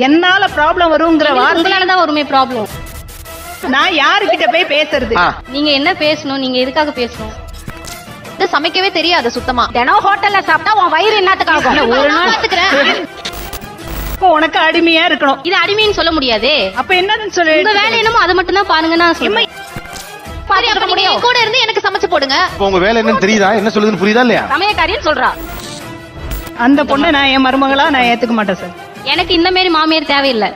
என்னால ப்ராப்ளம் வரும்ங்கற வார்த்தை உங்களால தான் வருமே ப்ராப்ளம். நான் யார்கிட்ட போய் பேசுறது? நீங்க என்ன பேசணும், நீங்க எதுக்காக பேசணும்? சமைக்கவே தெரியாது சுத்தமா. தினம் ஹோட்டல்ல சாப்பிட்டா உன் வயிறு என்னத்துக்காகும்? ஒரு நாள் பாத்துக்கிறேன். உனக்கு அடிமையா இருக்கணும். இது அடிமைன்னு சொல்ல முடியாதே. அப்ப என்னன்னு சொல்லு? உங்க வேலை என்னமோ அதை மட்டும் தான் பாருங்க நான் சொல்றேன். பாரு அப்ப நீங்க கூட இருந்து எனக்கு சமைச்சு போடுங்க. உங்க வேலை என்னன்னு தெரியுதா? என்ன சொல்லுதுன்னு புரியுதா இல்லையா? சமயக்காரின்னு சொல்றா. அந்த பொண்ணை நான் என் மருமகளா நான் ஏத்துக்க மாட்டேன் சார். எனக்கு இந்த மாதிரி மாமியார் தேவையில்லை.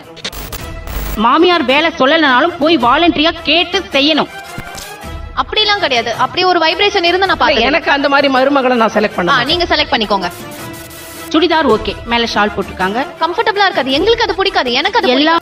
மாமியார் வேலை சொல்லலனாலும் போய் வாலண்டரியா கேட்டு செய்யணும். அப்படிலாம் கிடையாது. அப்படி ஒரு வைப்ரேஷன் இருந்தா நான் பாத்தேன். எனக்கு அந்த மாதிரி மருமகளை நான் செலக்ட் பண்ணேன். நீங்க செலக்ட் பண்ணிக்கோங்க. சுடிதார் ஓகே, மேல ஷால் போட்டுருக்காங்க, கம்ஃபர்டபுளா இருக்காது. எங்களுக்கு அது பிடிக்காது. எனக்கு அது எல்லாம்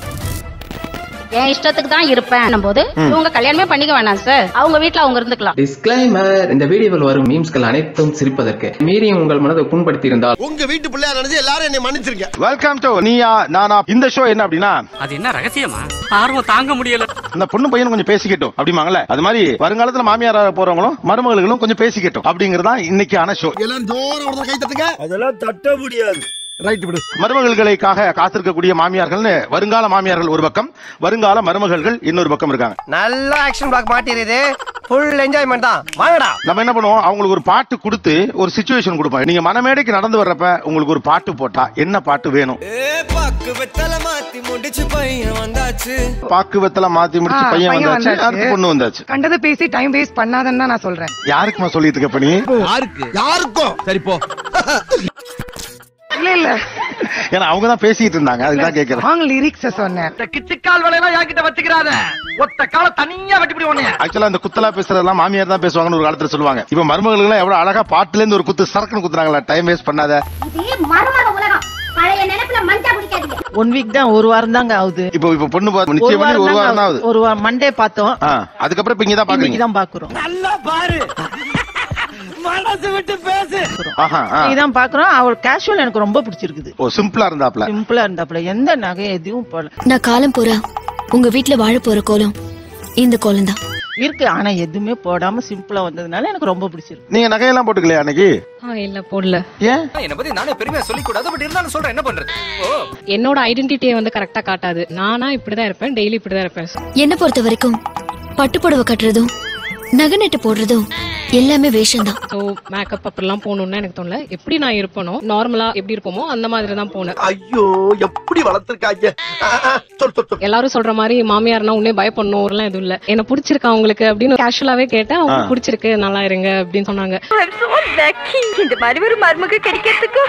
என் இஷ்டத்துக்கு தான் இருப்பேன் போது இவங்க கல்யாணமே பண்ணிக்க வேணாம் சார். அவங்க வீட்டுல அவங்க இருந்துக்கலாம். டிஸ்க்ளைமர்: இந்த வீடியோவில் வரும் மீம்ஸ்கள் அனைத்தும் சிரிப்பதற்கு மீறி உங்கள் மனதை புண்படுத்தி இருந்தால் உங்க வீட்டு பிள்ளையா நினைச்சு எல்லாரும் என்னை மன்னிச்சிருங்க. Welcome to Neeya Naana. இந்த ஷோ என்ன அப்படின்னா, அது என்ன ரகசியமா? ஆர்வம் தாங்க முடியல. அந்த பொண்ணு பையனும் கொஞ்சம் பேசிக்கிட்டோம் அப்படிமாங்கல்ல, அது மாதிரி வருங்காலத்துல மாமியாரா போறவங்களும் மருமகளும் கொஞ்சம் பேசிக்கிட்டோம் அப்படிங்கறதா இன்னைக்கான ஷோ. எல்லாரும் ஜோர ஒருத்தர் கை தட்டுங்க. அதெல்லாம் தட்ட முடியாது. ரைட் விடு. மருமகளுக்காக காத்திருக்கக்கூடிய மாமியார்கள்னு வருங்கால மாமியார்கள் ஒரு பக்கம், வருங்கால மருமகள்கள் இன்னொரு பக்கம் இருக்காங்க. நல்ல ஆக்ஷன் பிளாக் மாட்டிருது. ஃபுல் என்ஜாய்மெண்ட் தான். வாங்கடா. நம்ம என்ன பண்ணுவோம், அவங்களுக்கு ஒரு பாட்டு கொடுத்து ஒரு சிச்சுவேஷன் கொடுப்போம். நீங்க மனமேடைக்கு நடந்து வர்றப்ப உங்களுக்கு ஒரு பாட்டு போட்டா என்ன பாட்டு வேணும்? பாக்கு வெத்தல மாத்தி முடிச்சு பையன் வந்தாச்சு. பாக்கு வெத்தல மாத்தி முடிச்சு பையன் வந்தாச்சு, அடுத்து பொண்ணு வந்தாச்சு. கண்டத பேசி டைம் வேஸ்ட் பண்ணாதன்னு நான் சொல்றேன். யாருக்குமா சொல்லிட்டு இருக்க பண்ணி? யாருக்கும் சரி போ. இல்ல இல்ல, ஏன்னா அவங்க தான் பேசிட்டு இருந்தாங்க, அதுதான் கேக்குறேன். அவங்க லிரிக்ஸ் சொன்னேன். கிச்சிக்கால் வேலையெல்லாம் யார்கிட்ட வச்சுக்கிறாத. ஒத்த கால தனியா வெட்டி போடுவானே. ஆக்சுவலா இந்த குத்தலா பேசுறதெல்லாம் மாமியார் தான் பேசுவாங்கன்னு ஒரு காலத்துல சொல்லுவாங்க. இப்ப மருமகளுக்கு எல்லாம் எவ்வளவு அழகா பாட்டுல இருந்து ஒரு குத்து சரக்குன்னு குத்துறாங்களா. டைம் வேஸ்ட் பண்ணாத. ஒன் வீக் தான், ஒரு வாரம் தாங்க ஆகுது. இப்ப பொண்ணு நிச்சயம் பண்ணி ஒரு வாரம் தான் ஆகுது. ஒரு மண்டே பார்த்தோம். அதுக்கப்புறம் இப்ப இங்கதான் பாக்குறீங்க. தான் பாக்குறோம். நல்லா பாரு, மனசு விட்டு பேசு. இதான் பாக்குறோம். அவர் கேஷுவல் எனக்கு ரொம்ப பிடிச்சிருக்குது. ஓ, சிம்பிளா இருந்தாப்ல, எந்த நகை எதுவும் போடல. நான் காலம் போற உங்க வீட்டுல வாழ போற கோலம் இந்த கோலம் தான் இருக்கு. ஆனா எதுவுமே போடாம சிம்பிளா வந்ததுனால எனக்கு ரொம்ப பிடிச்சிருக்கு. நீங்க நகையெல்லாம் போட்டுக்கலையா அன்னைக்கு? இல்ல போடல. ஏன்? என்ன பத்தி நானே பெருமையா சொல்லிக் கூடாது, பட் இருந்தாலும் சொல்றேன், என்ன பண்றது? என்னோட ஐடென்டிட்டியை வந்து கரெக்டா காட்டாது. நானா இப்படிதான் இருப்பேன், டெய்லி இப்படிதான் இருப்பேன். என்ன பொறுத்த வரைக்கும் பட்டுப்புடவை கட்டுறதும் நகை நட்டு போடுறதும் எல்லாமே வேஷம் தான். சோ மேக்கப் அப்படிலாம் போகணும்னு எனக்கு தோணல. எப்படி நான் இருப்பனோ, நார்மலா எப்படி இருப்போமோ அந்த மாதிரி தான் போனேன். ஐயோ, எப்படி வளர்த்திருக்காங்க. எல்லாரும் சொல்ற மாதிரி மாமியார்னா உன்னே பயப்படணும் எதுவும் இல்ல. என்ன பிடிச்சிருக்கா உங்களுக்கு அப்படின்னு கேஷுவலாவே கேட்டேன். அவங்க பிடிச்சிருக்கு, நல்லா இருங்க அப்படின்னு சொன்னாங்க. இந்த மாதிரி ஒரு மருமக கிடைக்கிறதுக்கு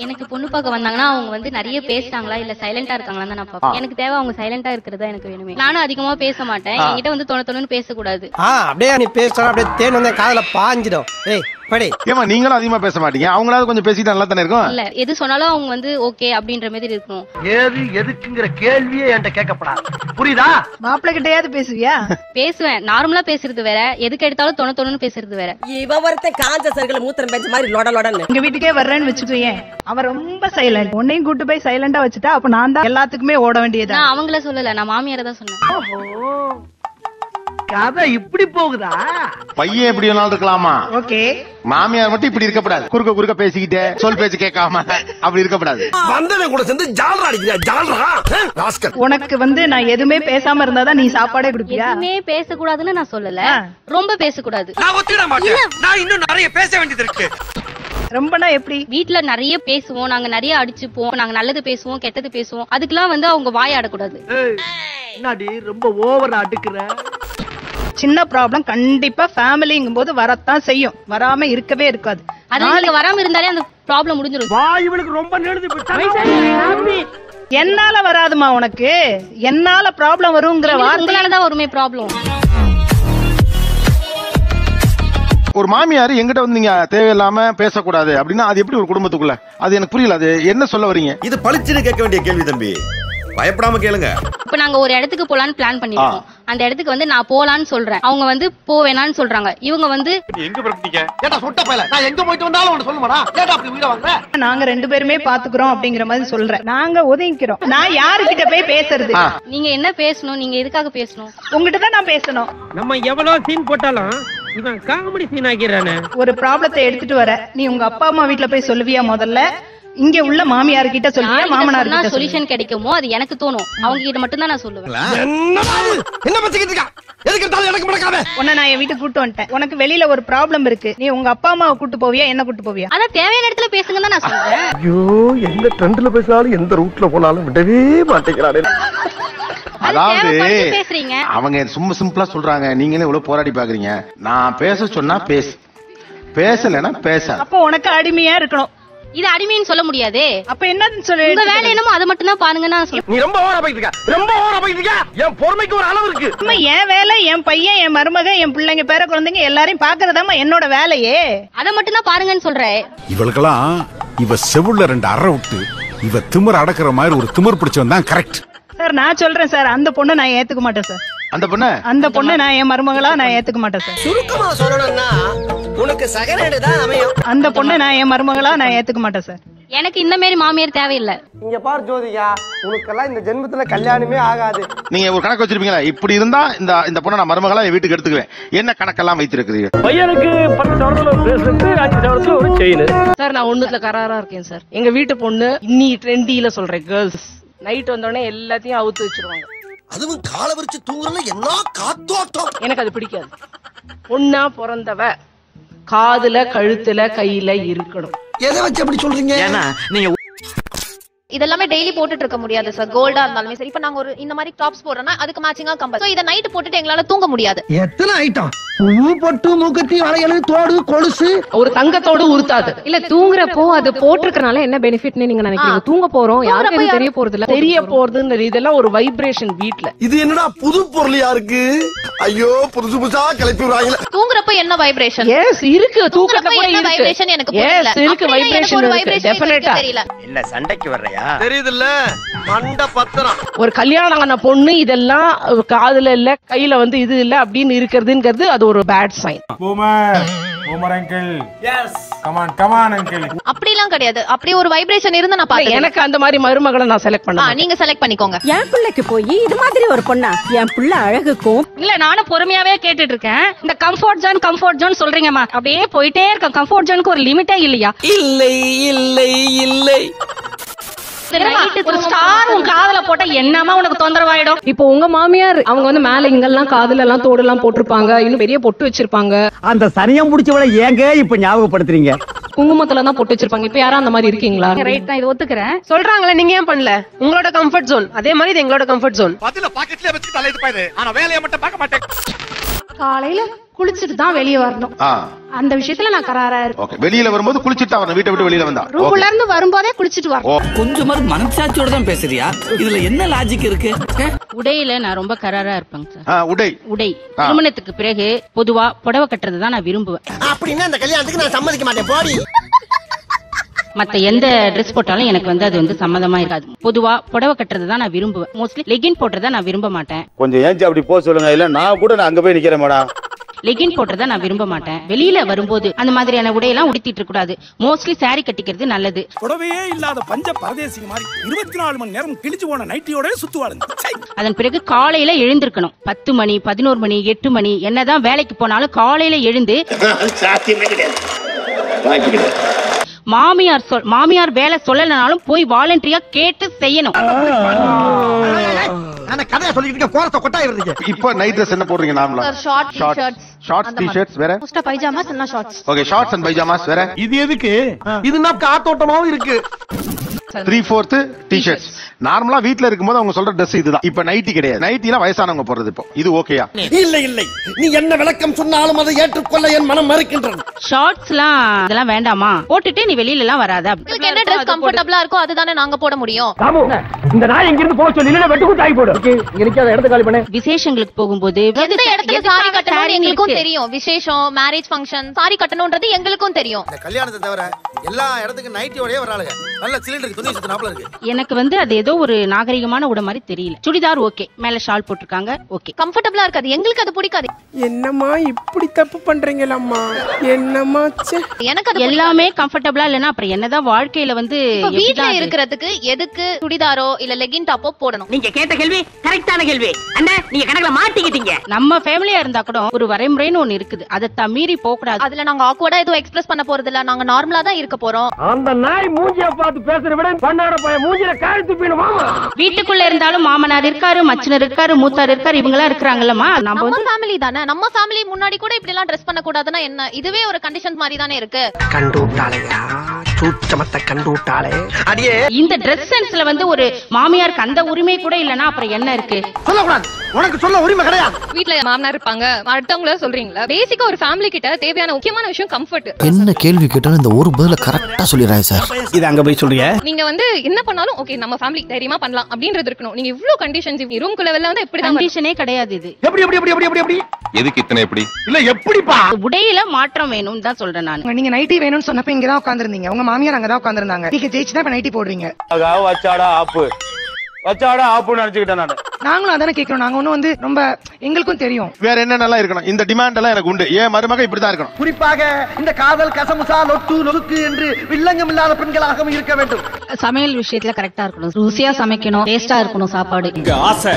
எனக்கு பொண்ணு பார்க்க வந்தாங்கன்னா அவங்க வந்து நிறைய பேசுறாங்களா இல்ல சைலண்டா இருக்காங்களா தான் நான் பாப்பேன். எனக்கு தேவை அவங்க சைலண்டா இருக்கிறதா எனக்கு வேணுமே. நானும் அதிகமா பேச மாட்டேன். என்கிட்ட வந்து தொண பேசக்கூடாது. அப்படியே நீ பேசுறா, அப்படியே தேன் வந்து காதுல பாஞ்சிடும். ஏய் படி. ஏமா நீங்களும் அதிகமா பேச மாட்டீங்க, அவங்களாவது கொஞ்சம் பேசிட்டு நல்லா தானே இருக்கும். இல்ல எது சொன்னாலும் அவங்க வந்து ஓகே அப்படின்ற மாதிரி இருக்கணும். ஏது எதுக்குங்கிற கேள்வியே என்கிட்ட கேட்கப்படாது. புரியுதா? மாப்பிள்ளை கிட்டயாவது பேசுவியா? பேசுவேன். நார்மலா பேசுறது வேற, எதுக்கு எடுத்தாலும் தொண பேசுறது வேற. இவ ஒருத்த காஞ்ச சர்க்கல மூத்திரம் பெஞ்ச மாதிரி லொட லொடன்னு எங்க வீட்டுக்கே வர்றேன்னு வச்சுக்கோயேன். அவன் ரொம்ப சைலண்ட். உன்னையும் கூட்டு போய் சைலண்டா வச்சுட்டா அப்ப நான் தான் எல்லாத்துக்குமே ஓட வேண்டியது. நான் அவங்கள சொல்லல, நான் மாமியாரை தான் சொன்னேன். கதை இப்படி போகுதா? பையன் எப்படி வேணாலும் இருக்கலாமா? ஓகே. மாமியார் மட்டும் இப்படி இருக்கக்கூடாது. குறுக்க பேசிக்கிட்டே சொல் பேச்சு கேட்காம அப்படி இருக்கக்கூடாது. வந்தவன் கூட சேர்ந்து ஜால்ரா அடிக்கிறியா? ஜால்ரா. உனக்கு வந்து நான் எதுவுமே பேசாம இருந்தாதான் நீ சாப்பாடே குடுப்பியா? எதுவுமே பேசக்கூடாதுன்னு நான் சொல்லல, ரொம்ப பேசக்கூடாது. நான் ஒத்துட மாட்டேன். நான் இன்னும் நிறைய பேச வேண்டியது இருக்கு. ரொம்பனா எப்படி? வீட்டுல நிறைய பேசுவோம், நாங்க நிறைய அடிச்சுப்போம், நாங்க நல்லது பேசுவோம், கெட்டது பேசுவோம். அதுக்கெல்லாம் வந்து அவங்க வாய் ஆடக்கூடாது. என்னடி ரொம்ப ஓவரா அடுக்குற? சின்ன ப்ராப்ளம் கண்டிப்பா ஃபேமிலிங்கும் போது வரத்தான் செய்யும், வராம இருக்கவே இருக்காது. அது நீங்க வராம இருந்தாலே அந்த ப்ராப்ளம் முடிஞ்சிடும். இவனுக்கு ரொம்ப நெழுது. என்னால வராதுமா உனக்கு, என்னால ப்ராப்ளம் வரும்ங்கற வார்த்தை உங்களாலதான் வருமே ப்ராப்ளம். ஒரு மாமியார் எங்கிட்ட வந்து நீங்க தேவையில்லாம பேசக்கூடாது அப்படின்னா அது எப்படி ஒரு குடும்பத்துக்குள்ள? அது எனக்கு புரியல. அது என்ன சொல்ல வரீங்க? இது பளிச்சுன்னு கேட்க வேண்டிய கேள்வி தம்பி, பயப்படாம கேளுங்க. இப்ப நாங்க ஒரு இடத்துக்கு போலான்னு பிளான் பண்ணிருக்கோம். அந்த இடத்துக்கு வந்து நான் போலான்னு சொல்றேன், அவங்க வந்து போவேனான்னு சொல்றாங்க. இவங்க வந்து எங்க பரப்பிட்டீங்க? ஏடா சொட்ட பயல, நான் எங்க போயிட்டு வந்தாலும் உன்னை சொல்லுமாடா? ஏடா அப்படி உயிரை வாங்குற? நாங்க ரெண்டு பேருமே பாத்துக்கிறோம் அப்படிங்கிற மாதிரி சொல்றேன். நாங்க ஒதுங்கிக்கிறோம். நான் யாருகிட்ட போய் பேசுறது? நீங்க என்ன பேசணும், நீங்க எதுக்காக பேசணும்? உங்ககிட்ட தான் நான் பேசணும். நம்ம எவ்வளவு சீன் போட்டாலும் இவன் காமெடி சீன் ஆகிறானே. ஒரு ப்ராப்ளத்தை எடுத்துட்டு வர நீ உங்க அப்பா அம்மா வீட்டுல போய் சொல்லுவியா முதல்ல, இங்க உள்ள மாமியார் கிட்ட சொல்லியா மாமனார் கிட்ட சொல்யூஷன் கிடைக்குமோ அது எனக்கு தோணும். அவங்க கிட்ட மட்டும் தான் நான் சொல்லுவேன். என்ன பச்சிக்கிட்டு இருக்கா? எதுக்கு இருந்தாலும் எனக்கு முடக்காத. உன்னை நான் என் வீட்டுக்கு கூட்டு வந்துட்டேன். உனக்கு வெளியில ஒரு ப்ராப்ளம் இருக்கு. நீ உங்க அப்பா அம்மாவை கூட்டு போவியா என்ன கூட்டு போவியா? அதான் தேவையான இடத்துல பேசுங்கன்னு தான் நான் சொல்றேன். ஐயோ எந்த ட்ரெண்ட்ல பேசினாலும் எந்த ரூட்ல போனாலும் விடவே மாட்டேங்கிறானே. அதாவது பேசுறீங்க. அவங்க சும்மா சிம்பிளா சொல்றாங்க, நீங்களே இவ்வளவு போராடி பாக்குறீங்க. நான் பேச சொன்னா பேசு, பேசலன்னா பேச. அப்ப உனக்கு அடிமையா இருக்கணும். இது அடிமைன்னு சொல்ல முடியாது. அப்ப என்னன்னு சொல்லு. உங்க வேலை என்னமோ அதை மட்டும் தான் பாருங்க நான் சொல்றேன். நீ ரொம்ப ஓவரா போயிட்டு இருக்க, ரொம்ப ஓவரா போயிட்டு இருக்க. என் பொறுமைக்கு ஒரு அளவு இருக்கு. அம்மா என் வேலை, என் பையன், என் மருமக, என் பிள்ளைங்க, பேர குழந்தைங்க எல்லாரையும் பாக்குறதாம்மா என்னோட வேலையே. அதை மட்டும் தான் பாருங்கன்னு சொல்றேன். இவளுக்கெல்லாம் இவ செவுள்ள 2 அறை விட்டு இவ திமிர் அடக்குற மாதிரி ஒரு திமிர் பிடிச்சவன் தான் கரெக்ட். சார் நான் சொல்றேன் சார், அந்த பொண்ணை நான் ஏத்துக்க மாட்டேன் சார். அந்த பொண்ணை நான் என் மருமகளா நான் ஏத்துக்க மாட்டேன் சார். சுருக்கமா சொல்லணும்னா உனக்கு சகரேடு தான் அமையும். அந்த பொண்ணை நான் என் மருமகளா நான் ஏத்துக்க மாட்டேன் சார். எனக்கு இந்த மாதிரி மாமியார் தேவையில்லை. இங்க பார் ஜோதிகா, உனக்கெல்லாம் இந்த ஜென்மத்துல கல்யாணமே ஆகாது. நீங்க ஒரு கணக்கு வச்சிருப்பீங்களா, இப்படி இருந்தா இந்த பொண்ணை நான் மருமகளா என் வீட்டுக்கு எடுத்துக்குவேன், என்ன கணக்கெல்லாம் வைத்திருக்கிறீங்க? பையனுக்கு 10 சவரத்துல ஒரு பிரேஸ்லெட், 5 சவரத்துல ஒரு செயின். சார் நான் ஒண்ணுத்துல கராரா இருக்கேன் சார். எங்க வீட்டு பொண்ணு இன்னி ட்ரெண்டில சொல்றேன், கேர்ள்ஸ் நைட் வந்தோடனே எல்லாத்தையும் அவுத்து வச்சிருவாங்க. அதுவும் கால விரிச்சு தூங்குறதுல என்ன காத்தோட்டம். எனக்கு அது பிடிக்காது. பொண்ணா பிறந்தவ காதுல கழுத்துல கையில இருக்கணும். எதை வச்சு அப்படி சொல்றீங்க? ஏன்னா நீங்க இதெல்லாமே டெய்லி போட்டுட்டு இருக்க முடியாது சார். கோல்டா இருந்தாலுமே சரி. இப்ப நாங்க ஒரு இந்த மாதிரி டாப்ஸ் போடுறோம்னா அதுக்கு மேட்சிங்கா கம்பல். சோ இத நைட் போட்டுட்டு எங்களால தூங்க முடியாது. எத்தனை ஐட்டம்? பூ பொட்டு மூக்குத்தி வளையல் தோடு கொலுசு. ஒரு தங்கத்தோடு உருத்தாது. இல்ல தூங்குறப்போ அது போட்டிருக்கனால என்ன பெனிஃபிட்னு நீங்க நினைக்கிறீங்க? தூங்க போறோம், யாருக்கும் தெரிய போறது இல்ல. தெரிய போறதுன்னு இதெல்லாம் ஒரு வைப்ரேஷன் வீட்ல. இது என்னடா புது பொருளியா இருக்கு? ஐயோ புதுசு புதுசா கிளப்பி விடுறாங்க. தூங்குறப்ப என்ன வைப்ரேஷன்? எஸ் இருக்கு. தூக்கத்துல கூட என்ன இருக்கு. வைப்ரேஷன் எனக்கு புரியல. எஸ் இருக்கு, வைப்ரேஷன் இருக்கு. டெஃபினட்டா தெரியல. என்ன சண்டைக்கு வர்றயா? தெரியுதுல்ல, மண்ட பத்திரம். ஒரு கல்யாணம் ஆன பொண்ணு இதெல்லாம் காதுல இல்ல கையில வந்து இது இல்ல அப்படின்னு இருக்கிறதுங்கிறது அது ஒரு பேட் சைன். அப்படிலாம் கிடையாது. அப்படி ஒரு வைப்ரேஷன் இருந்தா நான் பாத்தேன். எனக்கு அந்த மாதிரி மருமகளை நான் செலக்ட் பண்ண. நீங்க செலக்ட் பண்ணிக்கோங்க. என் பிள்ளைக்கு போய் இது மாதிரி ஒரு பொண்ணா? என் பிள்ளை அழகுக்கும் இல்ல நானும் பொறுமையாவே கேட்டுட்டு இருக்கேன். இந்த கம்ஃபர்ட் ஜோன் சொல்றீங்கம்மா, அப்படியே போயிட்டே இருக்க. கம்ஃபர்ட் ஜோனுக்கு ஒரு லிமிட்டே இல்லையா? இல்லை இல்லை இல்லை. ஒரு ஸ்டார் உன் காதுல போட்டா என்னமா உனக்கு தொந்தரவாயிடும்? இப்போ உங்க மாமியார் அவங்க வந்து மேல இங்கெல்லாம் காதுல எல்லாம் தோடு எல்லாம் போட்டிருப்பாங்க, இன்னும் பெரிய பொட்டு வச்சிருப்பாங்க. அந்த சனியம் முடிச்சவளை ஏங்க இப்ப ஞாபகப்படுத்துறீங்க? குங்குமத்துல தான் பொட்டு வச்சிருப்பாங்க. இப்ப யாரா அந்த மாதிரி இருக்கீங்களா? ரைட் தான், இது ஒத்துக்கிறேன். சொல்றாங்களே நீங்க ஏன் பண்ணல? உங்களோட கம்ஃபர்ட் ஜோன் அதே மாதிரி இது எங்களோட கம்ஃபர்ட் ஜோன். பதில பாக்கெட்ல வச்சு தலையிட்டு பாரு. ஆனா வேலைய மட்டும் பார்க்க மாட்டேன். காலையில குளிச்சிட்டு தான் வெளியே வரணும். அந்த விஷயத்துல நான் கராரா இருக்கேன். ஓகே, வெளியில வரும்போது குளிச்சிட்டு தான் வரணும். வீட்டை விட்டு வெளியில வந்தா ரூம்ல இருந்து வரும்போதே குளிச்சிட்டு வரணும். கொஞ்சமாவது மனசாட்சியோட தான் பேசுறியா? இதுல என்ன லாஜிக் இருக்கு? உடையில நான் ரொம்ப கராரா இருப்பேங்க சார். உடை திருமணத்துக்கு பிறகு பொதுவா புடவை கட்டுறது தான் நான் விரும்புவேன். அப்படின்னா அந்த கல்யாணத்துக்கு நான் சம்மதிக்க மாட்டேன். போடி. மத்த எந்த ட்ரெஸ் போட்டாலும் எனக்கு வந்து அது வந்து சம்மதமா இருக்காது. பொதுவா புடவை கட்டுறது தான் நான் விரும்புவேன். மோஸ்ட்லி லெகின் போட்டுறத நான் விரும்ப மாட்டேன். கொஞ்சம் ஏஞ்சி அப்படி போக சொல்லுங்க, இல்ல நான் கூட அங்க போய் நிக்கிறேன் மேடம். லெகின் போட்டுறத நான் விரும்ப மாட்டேன். வெளியில வரும்போது அந்த மாதிரியான உடையெல்லாம் உடுத்திட்டு இருக்க கூடாது. மோஸ்ட்லி சாரி கட்டிக்கிறது நல்லது. புடவையே இல்லாத பஞ்ச பரதேசி மாதிரி 24 மணி நேரம் கிழிச்சு போன நைட்டியோட சுத்துவாளுங்க. அதன் பிறகு காலையில எழுந்திருக்கணும். 10 மணி 11 மணி 8 மணி என்னதான் வேலைக்கு போனாலும் காலையில எழுந்து மாமியார் வேலை சொல்லலனாலும் போய் வாலண்டரியா கேட்டு செய்யணும். கதையா சொல்லிட்டு கோரத்தை கொட்டாய் வருது. இப்போ நைட் ட்ரெஸ் என்ன போடுறீங்க? நார்மலா ஷார்ட்ஸ் டி-ஷர்ட்ஸ் வேற. மோஸ்டா பைஜாமாஸ் இல்ல shorts. Okay, shorts and pyjamas வேற. இது எதுக்கு? இதுனா காத்தோட்டமாவும் இருக்கு. 3/4 டி-ஷர்ட்ஸ். நார்மலா வீட்ல இருக்கும்போது அவங்க சொல்ற Dress இதுதான். இப்ப நைட்டி கிடையாது. நைட்டிலாம் வயசானவங்க போடுறது. இப்போ இது ஓகேயா? இல்லை இல்லை, நீ என்ன விளக்கம் சொன்னாலும் அதை ஏற்றுக்கொள்ள என் மனம் மறுக்கின்றது. ஷார்ட்ஸ்லாம் இதெல்லாம் வேண்டாமா, போட்டுட்டு நீ வெளியில எல்லாம் வராத. உங்களுக்கு என்ன Dress கம்ஃபர்ட்டபிளா இருக்கோ அதுதானே நாங்க போட முடியும். இந்த நாய் எங்க இருந்து போக சொல்லி இல்ல வெட்டுக்கு தாய் போடு. எனக்கு அந்த இடத்தை காலி பண்ணு. விசேஷங்களுக்கு போகும்போது எந்த இடத்துல சாரி கட்டணும் எங்களுக்கும் தெரியும். விசேஷம், மேரேஜ் ஃபங்க்ஷன் சாரி கட்டணும்ன்றது எங்களுக்கும் தெரியும். இந்த கல்யாணத்தை தவிர எல்லா இடத்துக்கும் நைட்டியோடயே வராளுங்க. நல்ல சிலிண்டருக்கு துணி சுத்தினாப்ல இருக்கு. எனக்கு வந்து அது ஏதோ ஒரு நாகரிகமான உடை மாதிரி தெரியல. சுடிதார் ஓகே, மேல ஷால் போட்டிருக்காங்க ஓகே, கம்ஃபர்ட்டபிளா இருக்காது. எங்களுக்கு அது பிடிக்காது. என்னம்மா இப்படி தப்பு பண்றீங்களம்மா? என்னம்மா எனக்கு அது எல்லாமே கம்ஃபர்ட்டபிளா இல்லனா அப்புறம் என்னதான் வாழ்க்கையில வந்து வீட்ல இருக்கிறதுக்கு எதுக்கு சுடிதாரோ இல்ல லெகின் டாப்போ போடணும்? நீங்க கேட்ட கேள்வி கரெக்டான கேள்வி. அண்ணா நீங்க கணக்குல மாட்டிக்கிட்டீங்க. நம்ம ஃபேமிலியா இருந்தா கூட ஒரு நடைமுறைன்னு ஒண்ணு இருக்குது. அதை மீறி போக கூடாது. அதுல நாங்க ஆக்வர்டா எதுவும் எக்ஸ்பிரஸ் பண்ண போறது இல்ல. நாங்க நார்மலா தான் இருக்க போறோம். அந்த நாய் மூஞ்சிய பார்த்து பேசுற விட பண்ணாட பையன் மூஞ்சில காரி துப்பிடும் மாமா. வீட்டுக்குள்ள இருந்தாலும் மாமனார் இருக்காரு, மச்சினர் இருக்காரு, மூத்தார் இருக்காரு, இவங்க எல்லாம் இருக்காங்கல்லமா. நம்ம ஃபேமிலி தானே. நம்ம ஃபேமிலி முன்னாடி கூட இப்படி எல்லாம் ட்ரெஸ் பண்ண கூடாதுன்னா என்ன? இதுவே ஒரு கண்டிஷன் மாதிரி தானே இருக்கு. கண்டுட்டாளையா சூச்சமத்தை கண்டுட்டாளே. அடியே இந்த ட்ரெஸ் சென்ஸ்ல வந்து ஒரு மாமியாருக்கு அந்த உரிமை கூட இல்லனா அப்புறம் என்ன இருக்கு? சொல்லக்கூடாது. உனக்கு சொல்ல உரிமை கிடையாது. வீட்ல மாமனார் இருப்பாங்க, அடுத்தவங்கள சொல்றீங்களா? பேசிக்கா ஒரு ஃபேமிலி கிட்ட தேவையான முக்கியமான விஷயம் கம்ஃபர்ட். என்ன கேள்வி கேட்டாலும் இந்த ஒரு பதில கரெக்டா சொல்லிடுறாங்க சார். இது அங்க போய் சொல்றீங்க. நீங்க வந்து என்ன பண்ணாலும் ஓகே நம்ம ஃபேமிலி தைரியமா பண்ணலாம் அப்படின்றது இருக்கணும். நீங்க இவ்ளோ கண்டிஷன்ஸ் ரூம்குள்ள வெளில வந்து எப்படி கண்டிஷனே கிடையாது இது. எப்படி எப்படி எப்படி எப்படி எப்படி எதுக்கு இத்தனை எப்படி? இல்ல எப்படிப்பா? உடையில மாற்றம் வேணும்னு தான் சொல்றேன் நான். நீங்க நைட்டி வேணும்னு சொன்னப்ப இங்க தான் உட்கார்ந்திருந்தீங்க. உங்க மாமியார் அங்க தான் உட்கார்ந்திருந்தாங்க. நீங்க ஜெயிச்சு தான் நைட்டி போடுறீங்க. வச்சாடா ஆப்புன்னு நினைச்சுக்கிட்டேன் நான். நாங்களும் அதானே கேக்குறோம். நாங்க ஒண்ணும் வந்து ரொம்ப எங்களுக்கும் தெரியும். வேற என்னென்னலாம் இருக்கணும்? இந்த டிமாண்ட் எல்லாம் எனக்கு உண்டு. ஏன் மருமக இப்படிதான் இருக்கணும். குறிப்பாக இந்த காதல் கசமுசா லொட்டு லொலுக்கு என்று வில்லங்கம் இல்லாத பெண்களாகவும் இருக்க வேண்டும். சமையல் விஷயத்துல கரெக்டா இருக்கணும். ருசியா சமைக்கணும், டேஸ்டா இருக்கணும் சாப்பாடு. ஆசை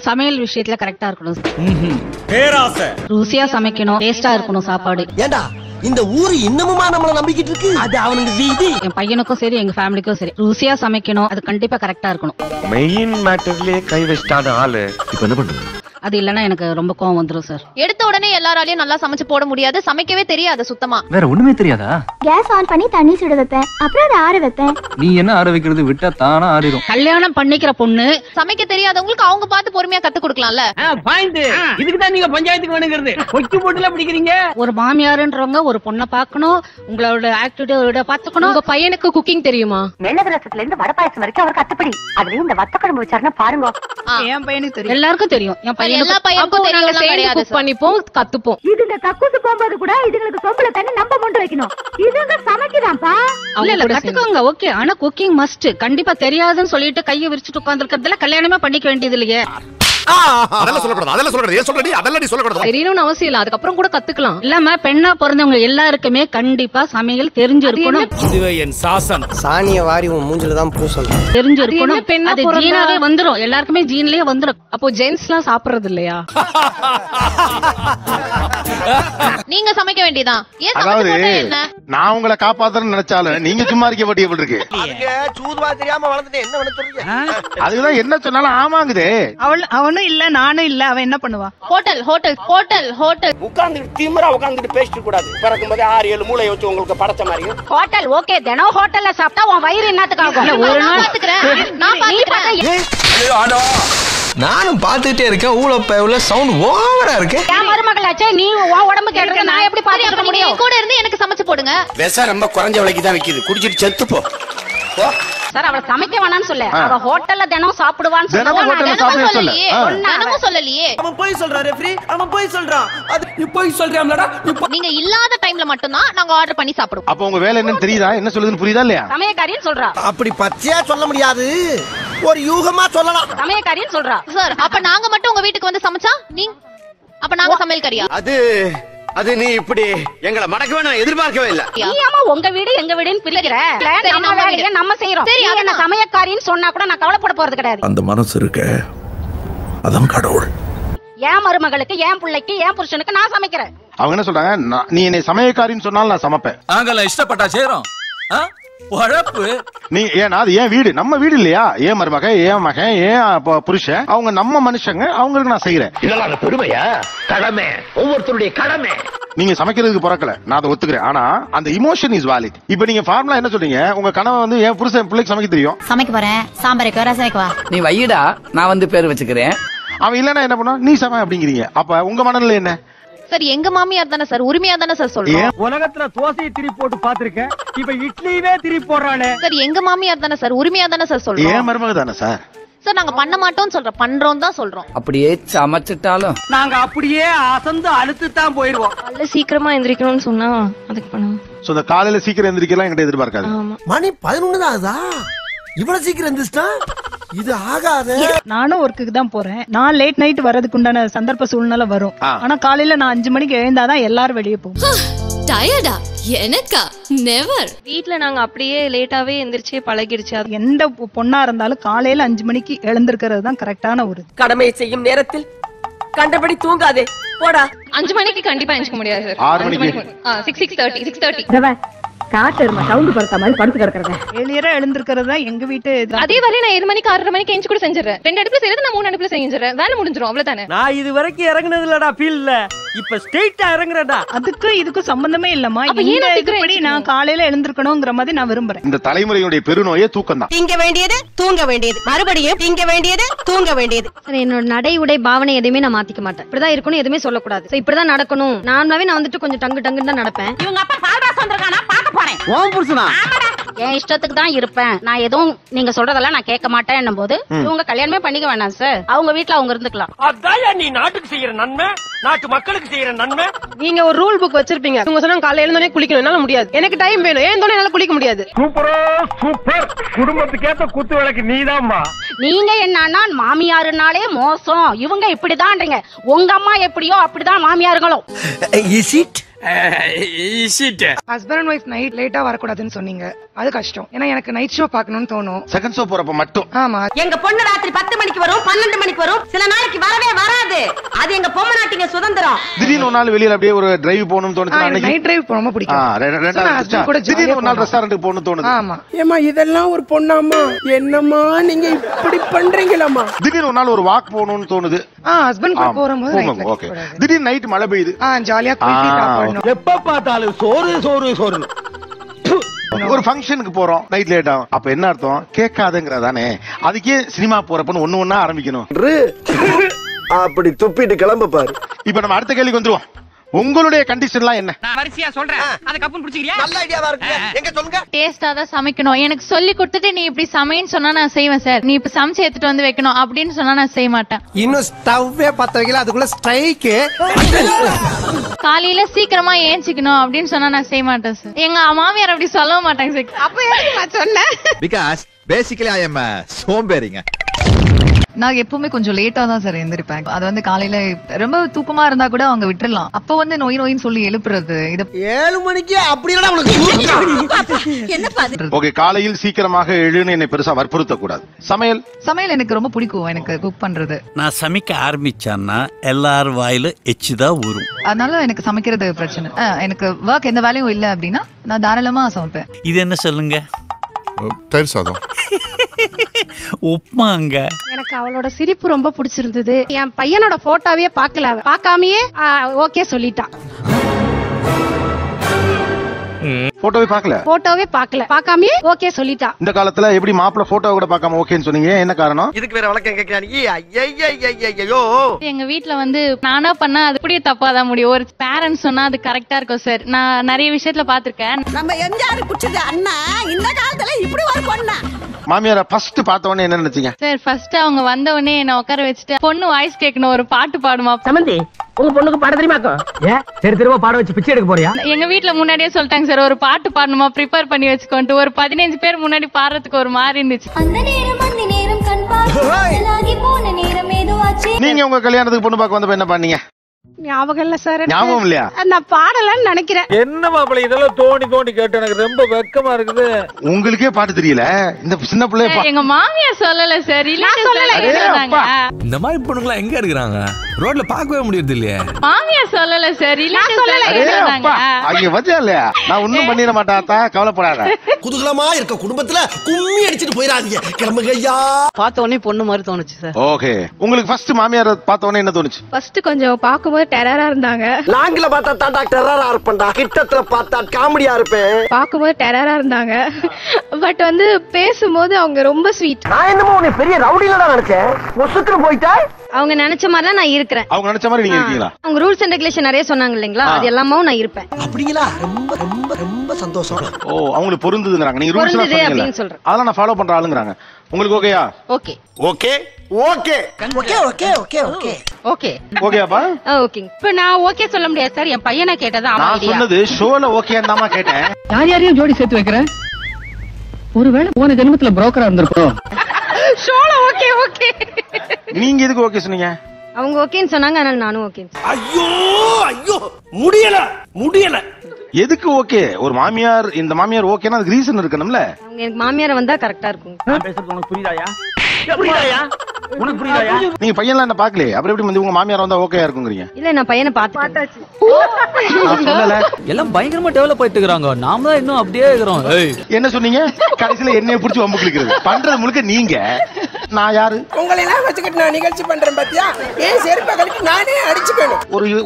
சமையல் விஷயத்துல கரெக்டா இருக்கணும். பேராசை. ருசியா சமைக்கணும், டேஸ்டா இருக்கணும் சாப்பாடு. ஏண்டா இந்த ஊரு இன்னமுமா நம்மள நம்பிக்கிட்டு இருக்கு? அது அவனுக்கு வீதி. என் பையனுக்கும் சரி எங்க ஃபேமிலிக்கும் சரி ருசியா சமைக்கணும். அது கண்டிப்பா கரெக்டா இருக்கணும். மெயின் மேட்டர்லயே கை வச்சிட்டான ஆளு இப்ப என்ன பண்றது? அது இல்லன்னா எனக்கு ரொம்ப கோவம் வந்துரும் சார். எடுத்த உடனே எல்லாராலையும் நல்லா சமைச்சு போட முடியாது. சமைக்கவே தெரியாது சுத்தமா. வேற ஒண்ணுமே தெரியாதா? கேஸ் ஆன் பண்ணி தண்ணி சுட வைப்பேன், அப்புறம் அதை ஆற வைப்பேன். நீ என்ன ஆற வைக்கிறது? விட்டா தானா ஆறிடும். கல்யாணம் பண்ணிக்கிற பொண்ணு சமைக்க தெரியாதவங்களுக்கு அவங்க பார்த்து பொறுமையா கத்து கொடுக்கலாம்ல. பாயிண்ட். இதுக்கு தான் நீங்க பஞ்சாயத்துக்கு வேணுங்கிறது. கொச்சு போட்டுல பிடிக்கிறீங்க. ஒரு மாமியாருன்றவங்க ஒரு பொண்ணை பார்க்கணும், உங்களோட ஆக்டிவிட்டியோட பாத்துக்கணும். உங்க பையனுக்கு குக்கிங் தெரியுமா? மிளகு ரசத்துல இருந்து வடை பாயசம் வரைக்கும் அவர் கத்துப்படி. அதுலயும் இந்த வத்த குழம்பு வச்சாருன்னா பாருங்க. என் பையனுக்கு தெரியும். எல்லாருக்கும் தெரியும். என் எல்லா பையனுக்கும் தெரியும். பண்ணிப்போம், கத்துப்போம். இதுங்க கக்கூசு போகும்போது கூட இதுங்களுக்கு சொம்புல தண்ணி நம்ம மொண்டு வைக்கணும். இதுங்க சமைக்குதாப்பா. இல்ல கத்துக்கோங்க ஓகே. ஆனா குக்கிங் மஸ்ட். கண்டிப்பா தெரியாதுன்னு சொல்லிட்டு கையை விரிச்சுட்டு உட்கார்ந்துருக்கிறதுல கல்யாணமே பண்ணிக்க வேண்டியது இல்லையே. அதெல்லாம் சொல்லக்கூடாது. அதெல்லாம் சொல்றது. ஏன் சொல்றடி? அதெல்லாம் நீ சொல்லக்கூடாது. தெரியணும்னு அவசியம் இல்ல. அதுக்கப்புறம் கூட கத்துக்கலாம். இல்லாம பெண்ணா பிறந்தவங்க எல்லாருக்குமே கண்டிப்பா சமையல் தெரிஞ்சிருக்கணும். இதுவே என் சாசன். சாணிய வாரி உன் மூஞ்சில தான் பூசணும். தெரிஞ்சிருக்கணும். அது ஜீனாவே வந்துரும். எல்லாருக்குமே ஜீன்லயே வந்துரும். அப்போ ஜென்ஸ் எல்லாம் சாப்பிடுறது இல்லையா? நீங்க சமைக்க வேண்டியதான். அதாவது நான் உங்களை காப்பாத்துறேன்னு நினைச்சாலும் நீங்க சும்மா இருக்க பட்டி எப்படி இருக்கு? சூதுவா தெரியாம வளர்ந்துட்டு என்ன பண்ண சொல்றீங்க? அதுதான் என்ன சொன்னாலும் ஆமாங்குதே. அவனும் இல்ல நானும் இல்ல. அவன் என்ன பண்ணுவா? ஹோட்டல் ஹோட்டல் ஹோட்டல் ஹோட்டல் உட்கார்ந்துட்டு திமிரா உட்கார்ந்துட்டு பேசிட்டு கூடாது. பிறக்கும் போதே 6-7 மூளையை வச்சு உங்களுக்கு படைச்ச மாதிரி. Hotel okay. தினம் ஹோட்டல்ல சாப்பிட்டா உன் வயிறு என்னத்துக்காகும்? ஒரு நாள் நான் பாத்துக்கிறேன். நானும் பாத்துட்டே இருக்கேன். ஊழ சவுண்ட் ஓவரா இருக்கு. என் மருமகளாச்சே நீ உன் உடம்பு கேட்க நான் எப்படி பாத்துக்க முடியும்? கூட இருந்து எனக்கு சமைச்சு போடுங்க. விஷம் ரொம்ப குறைஞ்ச விலைக்கு தான் விக்குது. குடிச்சிட்டு செத்து போ. சார் அவளை சமைக்க வேணாம்னு சொல்ல. அவ ஹோட்டல்ல தினம் சாப்பிடுவான்னு சொல்லலையே. அவன் போய் சொல்றான் ரெஃப்ரி. அவன் போய் சொல்றான். அது நீ போய் சொல்றாம்லடா. நீங்க இல்லாத டைம்ல மட்டும் தான் நாங்க ஆர்டர் பண்ணி சாப்பிடுவோம். அப்ப உங்க வேலை என்னன்னு தெரியுதா? என்ன சொல்லுதுன்னு புரியுதா இல்லையா? சமயக்காரின்னு சொல்றா. அப்படி பச்சையா சொல்ல முடியாது. ஒரு யூகமா சொல்லலாம். சமயக்காரின்னு சொல்றா. சார் அப்ப நாங்க மட்டும் உங்க வீட்டுக்கு வந்து சமைச்சா நீங்க அப்ப நாங்க சமையல்காரியா? அது நீ இப்படி எங்களை மடக்கவே நான் எதிர்பார்க்கவே இல்ல. நீயாமா உங்க வீடு எங்க வீடுன்னு பிரிக்கிற. நம்ம வேலையை நம்ம செய்யறோம். சரி என்ன சமயக்காரின்னு சொன்னா கூட நான் கவலைப்பட போறது கிடையாது. அந்த மனசு இருக்க அதான் கடவுள். என் மருமகளுக்கு என் பிள்ளைக்கு என் புருஷனுக்கு நான் சமைக்கிறேன். அவங்க என்ன சொல்றாங்க? நீ என்னை சமயக்காரின்னு சொன்னாலும் நான் சமைப்பேன். நாங்கள இஷ்டப்பட்டா செய்றோம். உழப்பு. நீ ஏன்னா அது ஏன் வீடு, நம்ம வீடு இல்லையா? ஏன் மருமக, ஏன் மகன், ஏன் புருஷன், அவங்க நம்ம மனுஷங்க. அவங்களுக்கு நான் செய்யறேன். இதெல்லாம் பெருமையா? கடமை. ஒவ்வொருத்தருடைய கடமை. நீங்க சமைக்கிறதுக்கு பிறக்கல, நான் அதை ஒத்துக்கிறேன். ஆனா அந்த இமோஷன் இஸ் வாலிட். இப்ப நீங்க ஃபார்முலா என்ன சொல்றீங்க? உங்க கணவன் வந்து என் புருஷன் பிள்ளைக்கு சமைக்க தெரியும். சமைக்க போறேன். சாம்பார் வைக்க ரசம் வா. நீ வையடா, நான் வந்து பேர் வச்சுக்கிறேன். அவன் இல்லன்னா என்ன பண்ணுவான்? நீ சமை அப்படிங்கிறீங்க. அப்ப உங்க மனநிலை என்ன? சார் எங்க மாமியார் தானே சார், உரிமையா தானே சார் சொல்றோம். உலகத்துல தோசையை திருப்பி போட்டு பாத்திருக்கேன். இப்ப இட்லியவே திருப்பி போடுறானே. சார் எங்க மாமியார் தானே சார், உரிமையா தானே சார் சொல்றோம். ஏன் மருமக தானே சார். சார் நாங்க பண்ண மாட்டோம்னு சொல்றோம், பண்றோம் தான் சொல்றோம். அப்படியே சமைச்சிட்டாலும் நாங்க அப்படியே அசந்து அழுத்து தான் போயிருவோம். நல்ல சீக்கிரமா எந்திரிக்கணும்னு சொன்னா அதுக்கு பண்ணுவோம். சோ இந்த காலையில சீக்கிரம் எந்திரிக்கலாம் என்கிட்ட எதிர்பார்க்காது. மணி 11 தான் ஆகுதா? இவ்வளவு சீக்கிரம் எந்திரிச்சிட்டா இது ஆகாத. நானும் ஒர்க்குக்கு தான் போறேன். நான் லேட் நைட் வரதுக்கு உண்டான சந்தர்ப்ப சூழ்நிலை வரும். ஆனா காலையில நான் 5 மணிக்கு எழுந்தாதான் எல்லாரும் வெளியே போவோம். டயர்டா? எனக்கா? நெவர். வீட்ல நாங்க அப்படியே லேட்டாவே எந்திரிச்சே பழகிடுச்சு. எந்த பொண்ணா இருந்தாலும் காலையில 5 மணிக்கு எழுந்திருக்கிறது தான் கரெக்டான ஒரு கடமையை செய்யும் நேரத்தில் கண்டபடி தூங்காதே. போடா. 5 மணிக்கு கண்டிப்பா எஞ்சிக்க முடியாது சார். 6 மணிக்கு 6:30. காட்டு சவுண்ட் படுத்த மாதிரி படுத்து கிடக்குறேன். எளியரா எழுந்திருக்கிறது தான் எங்க வீட்டு அதே வரை நான் 7 மணிக்கு 6:30 மணிக்கு எஞ்சி கூட செஞ்சிடறேன். 2 அடுப்புல செய்யறது நான் 3 அடுப்புல செஞ்சிடறேன். வேலை முடிஞ்சிரும் அவ்வளவுதானே. நான் இது வரைக்கும் இறங்குனது இல்லடா ஃபீல்ட்ல. இப்ப ஸ்ட்ரைட்டா இறங்குறடா. அதுக்கு இதுக்கு சம்பந்தமே இல்லம்மா. இப்படி நான் காலையில எழுந்திருக்கணும்ங்கற மாதிரி நான் விரும்புறேன். இந்த தலைமுறையுடைய பெருநோயே தூக்கம் தான். திங்க வேண்டியது தூங்க வேண்டியது, மறுபடியும் திங்க வேண்டியது தூங்க வேண்டியது. என்னோட நடை உடை பாவனை எதுவுமே நான் மாத்திக்க மாட்டேன். இப்படிதான் இருக்கணும் எதுவுமே சொல்லக்கூடாது. இப்படிதான் நடக்கணும். நார்மலாவே நான் வந்துட்டு கொஞ்சம் டங்குன்னு தான் நடப்பேன். இவங்க அப்பா பால்ராஸ் வந்திருக்கானா பாக்க போறேன். ஓம் புருஷனா? என் இஷ்டத்துக்கு தான் இருப்பேன். நான் எதுவும் நீங்க சொல்றதெல்லாம் நான் கேட்க மாட்டேன்னும் போது இவங்க கல்யாணமே பண்ணிக்க வேணாம் சார். அவங்க வீட்டுல அவங்க இருந்துக்கலாம். அதான் நீ நாட்டுக்கு செய்யற நன்மை, நாட்டு மக்களுக்கு செய்யற நன்மை. நீங்க ஒரு ரூல் புக் வச்சிருப்பீங்க. உங்க சொன்னா காலையில எழுந்தோனே குளிக்கணும். என்னால முடியாது. எனக்கு டைம் வேணும். ஏன் என்னால குளிக்க முடியாது. சூப்பர். குடும்பத்துக்கு ஏத்த குத்து விளக்கு நீதாம்மா. நீங்க என்னன்னா மாமியாருனாலே மோசம், இவங்க இப்படிதான்றீங்க. உங்க அம்மா எப்படியோ அப்படிதான் மாமியாருங்களும். ஹஸ்பண்ட் அண்ட் ஒய்ஃப் நைட் லேட்டா வரக்கூடாதுன்னு சொன்னீங்க. அது கஷ்டம். ஏன்னா எனக்கு நைட் ஷோ பார்க்கணும்னு தோணும். செகண்ட் ஷோ போறப்ப மட்டும். ஆமா. எங்க பொண்ணு ராத்திரி 10 மணிக்கு வரும், 12 மணிக்கு வரும். சில நாளைக்கு வரவே வராது. அது எங்க பொம்மநாட்டிங்க சுதந்திரம். திடீர்னு ஒரு நாள் வெளியில அப்படியே ஒரு டிரைவ் போகணும்னு தோணுச்சு. அன்னைக்கு நைட் டிரைவ் ரொம்ப பிடிக்கும். திடீர்னு ஒரு நாள் ரெஸ்டாரண்ட்டுக்கு போகணும்னு தோணுது. ஆமா. ஏமா இதெல்லாம் ஒரு பொண்ணாமா? என்னம்மா நீங்க இப்படி பண்றீங்களாமா? திடீர்னு ஒரு நாள் ஒரு வாக் போகணும்னு தோணுது. ஹஸ்பண்ட் கூட போகும்போது ஓகே. திடீர்னு நைட் மழை பெய்யுது. ஜாலியா எப்ப பார்த்தாலும் சோறு சோறு சோறு. ஒரு ஃபங்க்ஷனுக்கு போறோம், நைட் லேட் ஆகும். அப்ப என்ன அர்த்தம்? கேட்காதுங்கிறதானே. அதுக்கே சினிமா போறப்பன்னு ஒண்ணா ஆரம்பிக்கணும். அப்படி துப்பிட்டு கிளம்ப பாரு. இப்ப நம்ம அடுத்த கேள்விக்கு வந்துருவோம். உங்களுடைய கண்டிஷன்லாம் என்ன? நான் வரிசையா சொல்றேன். அத கப்புன்னு புடிச்சிக்கிறியா? நல்ல ஐடியாவா இருக்கு. எங்க சொல்லுங்க. டேஸ்டா தான் சமைக்கணும். எனக்கு சொல்லி கொடுத்துட்டு நீ இப்படி சமைன்னு சொன்னா நான் செய்வேன் சார். நீ இப்ப சமைச்சு எடுத்துட்டு வந்து வைக்கணும் அப்படின்னு சொன்னா நான் செய்ய மாட்டேன். இன்னும் ஸ்டவ்வே பத்த வைக்கல, அதுக்குள்ள ஸ்ட்ரைக். காலையில சீக்கிரமா ஏஞ்சிக்கணும் அப்படின்னு சொன்னா நான் செய்ய மாட்டேன் சார். எங்க மாமியார் அப்படி சொல்ல மாட்டாங்க சார். அப்ப நான் சொன்னேன். Because basically I am சோம்பேறிங்க. நான் எப்பவுமே கொஞ்சம் லேட்டா தான் சார் எந்திரிப்பேன். அது வந்து காலையில ரொம்ப தூக்கமா இருந்தா கூட அவங்க விட்டுறலாம். அப்ப வந்து நோயின்னு சொல்லி எழுப்புறது. 7 மணிக்கு அப்படியே உனக்கு ஓகே. காலையில் சீக்கிரமாக எழுன்னு என்னை பெருசா வற்புறுத்த கூடாது. சமையல் எனக்கு ரொம்ப பிடிக்கும். எனக்கு குக் பண்றது. நான் சமைக்க ஆரம்பிச்சான்னா எல்லாரும் வாயில எச்சுதான் ஊரும். அதனால எனக்கு சமைக்கிறது பிரச்சனை. எனக்கு ஒர்க் எந்த வேலையும் இல்ல அப்படின்னா நான் தாராளமா சமைப்பேன். இது என்ன சொல்லுங்க? தயிர் சாதம். உப்மாங்க. எனக்கு அவளோட சிரிப்பு ரொம்ப பிடிச்சிருந்தது. என் பையனோட போட்டோவே பார்க்காமயே ஓகே சொல்லிட்டான். போட்டோவே பார்க்காமயே ஓகே சொல்லிட்டா. இந்த காலத்துல எப்படி மாப்பிள்ள போட்டோ கூட பார்க்காம ஓகேன்னு சொன்னீங்க? என்ன காரணம்? இதுக்கு வேற வழக்கம் கேக்குறானீங்க. எங்க வீட்ல வந்து நானா பண்ணா அது அப்படியே தப்பா தான் முடியும். ஒரு பேரண்ட்ஸ் சொன்னா அது கரெக்டா இருக்கும் சார். நான் நிறைய விஷயத்துல பாத்திருக்கேன். நம்ம எம்ஜிஆர் குடிச்சது அண்ணா இந்த காலத்துல இப்படி ஒரு பொண்ணா? மாமியார ஃபர்ஸ்ட் பார்த்த உடனே என்ன நினைச்சீங்க? சார் ஃபர்ஸ்ட் அவங்க வந்த உடனே என்ன உட்கார வச்சுட்டு பொண்ணு வாய்ஸ் கேட்கணும், ஒரு பாட்டு பாடுமா. சமந்தி உங்க பொண்ணுக்கு பாட தெரியுமாக்கோ? தெரு தெருவா பாட வச்சு பிச்சை எடுக்க போறியா? எங்க வீட்ல முன்னாடியே சொல்லிட்டாங்க சார், ஒரு பாட்டு பாடணுமா ப்ரிப்பேர் பண்ணி வச்சுக்கோன்ட்டு. ஒரு 15 பேர் முன்னாடி பாடுறதுக்கு ஒரு மாதிரி இருந்துச்சு. நீங்க உங்க கல்யாணத்துக்கு பொண்ணு பார்க்க வந்தப்ப என்ன பண்ணீங்க? ஞாபகம் இல்ல சார். ஞாபகம் இல்லையா? நான் பாடலன்னு நினைக்கிறேன். என்ன மாப்பிள்ளை இதெல்லாம் தோண்டி கேட்டு எனக்கு ரொம்ப வெக்கமா இருக்குது. உங்களுக்கே பாட்டு தெரியல? இந்த சின்ன பிள்ளைய எங்க மாமியார் சொல்லல சார். இல்ல சொல்லல. இந்த மாதிரி பொண்ணுங்களா எங்க இருக்கிறாங்க? ரோட்ல பார்க்கவே முடியறது இல்லையே. மாமியார் சொல்லல சார். இல்ல சொல்லல. அங்க வச்சா இல்லையா? நான் ஒண்ணும் பண்ணிட மாட்டாத்தா, கவலைப்படாத. குதூகலமா இருக்க குடும்பத்துல கும்மி அடிச்சிட்டு போயிடாதீங்க. கிளம்புங்க ஐயா. பார்த்த உடனே பொண்ணு மாதிரி தோணுச்சு சார். ஓகே. உங்களுக்கு ஃபர்ஸ்ட் மாமியார் பார்த்த உடனே என்ன தோணுச்சு? ஃபர்ஸ்ட் கொஞ்சம் பாக்கும்போது டெரரா இருந்தாங்க. லாங்கில பார்த்தா தாண்டா டெரரா இருப்பேன்டா, கிட்டத்துல பார்த்தா காமெடியா இருப்பேன். பாக்கும்போது டெரரா இருந்தாங்க. பட் வந்து பேசும்போது அவங்க ரொம்ப ஸ்வீட். நான் என்னமோ உன்னை பெரிய ரவுடில தான் நினைச்சேன். ஒசுக்குன்னு போயிட்டா? அவங்க நினைச்ச மாதிரி நான் இருக்கிறேன். அவங்க நினைச்ச மாதிரி நீங்க இருக்கீங்களா? அவங்க ரூல்ஸ் அண்ட் ரெகுலேஷன் நிறைய சொன்னாங்க இல்லீங்களா, அது எல்லாமே நான் இருப்பேன். அப்படிங்களா? ரொம்ப ரொம்ப ரொம்ப சந்தோஷம். ஓ, அவங்களுக்கு பொருந்துதுங்கறாங்க. நீங்க ரூல்ஸ் எல்லாம் சொன்னீங்க. அதெல்லாம் நான் ஃபாலோ பண்ற ஆளுங்கறாங்க. உங்களுக்கு ஓகேயா? Okay. Okay okay okay okay okay okay okay ஓகேப்பா. ஓகே. இப்போ நான் ஓகே சொல்ல முடியாது சார். என் பையனை கேட்டதா அவன் நான் சொன்னது ஷோல ஓகேன்னு தான் கேட்டேன். யாரையும் ஜோடி சேர்த்து வைக்கிறேன். ஒருவேளை போன ஜென்மத்துல புரோக்கரா இருந்திருக்கோம். ஷோல ஓகே ஓகே. நீங்க எதுக்கு ஓகே சொன்னீங்க? அவங்க ஓகேன்னு சொன்னாங்க, அதனால நானும் ஓகே. ஐயோ ஐயோ முடியல. எதுக்கு ஓகே? ஒரு மாமியார், இந்த மாமியார் ஓகேனா அதுக்கு ரீசன் இருக்கணும்ல. அவங்க எனக்கு மாமியார் வந்தா கரெக்டா இருக்கும். நான் பேசுறது உனக்கு புரியுதாயா? உனக்கு புரியுதா? நீங்க பையன்லாம் என்ன பாக்கலையே, அப்புறம் எப்படி வந்து உங்க மாமியார் வந்தா ஓகேயா இருக்குங்கிறீங்க? இல்ல நான் பையனை பார்த்தாச்சு. நான் சொல்லல. எல்லாம் பயங்கரமா டெவலப் ஆயிட்டு இருக்காங்க, நாம தான் இன்னும் அப்படியே இருக்கிறோம். என்ன சொன்னீங்க? கடைசியில என்னைய புடிச்சு வம்பு கிளிக்கிறது பண்றது முழுக்க நீங்க. நான் யாரு? உங்களை எல்லாம் வச்சுக்கிட்டு நான் நிகழ்ச்சி பண்றேன் பாத்தியா? ஏன் செருப்பை கழிச்சு நானே அடிச்சுக்கணும்.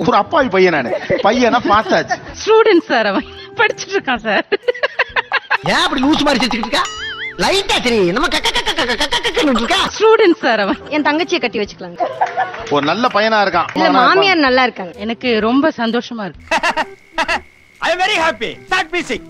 ஒரு அப்பாவி பையன் நானு. பையனா பார்த்தாச்சு. ஸ்டூடெண்ட் சார், அவன் படிச்சிட்டு இருக்கான் சார். ஏன் அப்படி லூஸ் மாதிரி சிரிச்சிட்டு இருக்கா? லைட்டா தெரியும் நம்ம இருக்கா. ஸ்டூடெண்ட் சார், அவன் என் தங்கச்சியை கட்டி வச்சுக்கலாம். ஒரு நல்ல பையனா இருக்கான். இல்ல மாமியார் நல்லா இருக்காங்க. எனக்கு ரொம்ப சந்தோஷமா இருக்கு. I am very happy. Start music.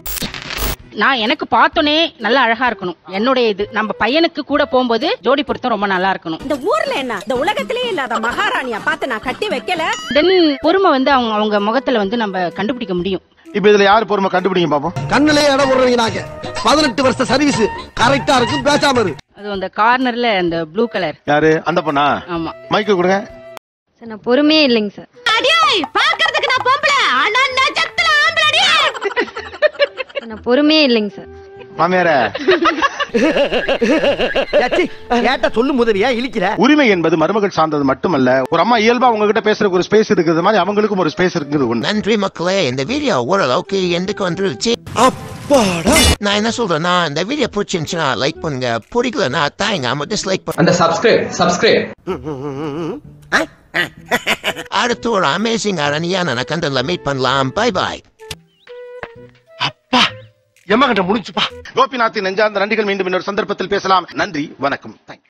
நான் எனக்கு பார்த்தோனே நல்லா அழகா இருக்கணும். என்னுடைய இது நம்ம பையனுக்கு கூட போகும்போது ஜோடி பொருத்தம் ரொம்ப நல்லா இருக்கணும். இந்த ஊர்ல என்ன இந்த உலகத்திலே இல்லாத மகாராணியா பார்த்து நான் கட்டி வைக்கல. தென் பொறுமை வந்து அவங்க முகத்துல வந்து நம்ம கண்டுபிடிக்க முடியும். இப்ப இதுல யாரு பொறுமை கண்டுபிடிங்க பாப்போம். கண்ணுலயே இடம் போடுறீங்க. நாங்க 18 வருஷ சர்வீஸ் கரெக்டா இருக்கும். பேசாம இரு. அது அந்த கார்னர்ல அந்த ப்ளூ கலர். யாரு? அந்த பொண்ணா? ஆமா. மைக்கு கொடுங்க. சார் நான் பொறுமையே இல்லைங்க சார். அடியே பாக்குறதுக்கு நான் பொம்பளை, ஆனா நெஜத்துல ஆம்பளடி. நான் பொறுமையே இல்லைங்க சார். மாமியாரே ஏட்டா சொல்லு முதலியா இழிக்கிற. உரிமை என்பது மருமகள் சார்ந்தது மட்டுமல்ல. ஒரு அம்மா இயல்பா உங்ககிட்ட பேசுறதுக்கு ஒரு ஸ்பேஸ் இருக்குது மாதிரி அவங்களுக்கும் ஒரு ஸ்பேஸ் இருக்குது. ஒண்ணு. நன்றி மக்களே, இந்த வீடியோ ஓரளவுக்கு எந்துக்கு வந்துருச்சு. அப்பாடா. நான் என்ன சொல்றேன்னா, இந்த வீடியோ பிடிச்சிருந்துச்சுன்னா லைக் பண்ணுங்க, பிடிக்கலன்னா தாயங்க டிஸ்லைக் பண்ணுங்க. அந்த சப்ஸ்கிரைப் அடுத்து ஒரு அமேசிங் அரணியான கண்டல மீட் பண்ணலாம். Bye bye. எம்மகிட்ட முடிச்சுப்பா. கோபிநாத்தின் நெஞ்சார்ந்த நன்றிகள். மீண்டும் இன்னொரு சந்தர்ப்பத்தில் பேசலாம். நன்றி, வணக்கம்.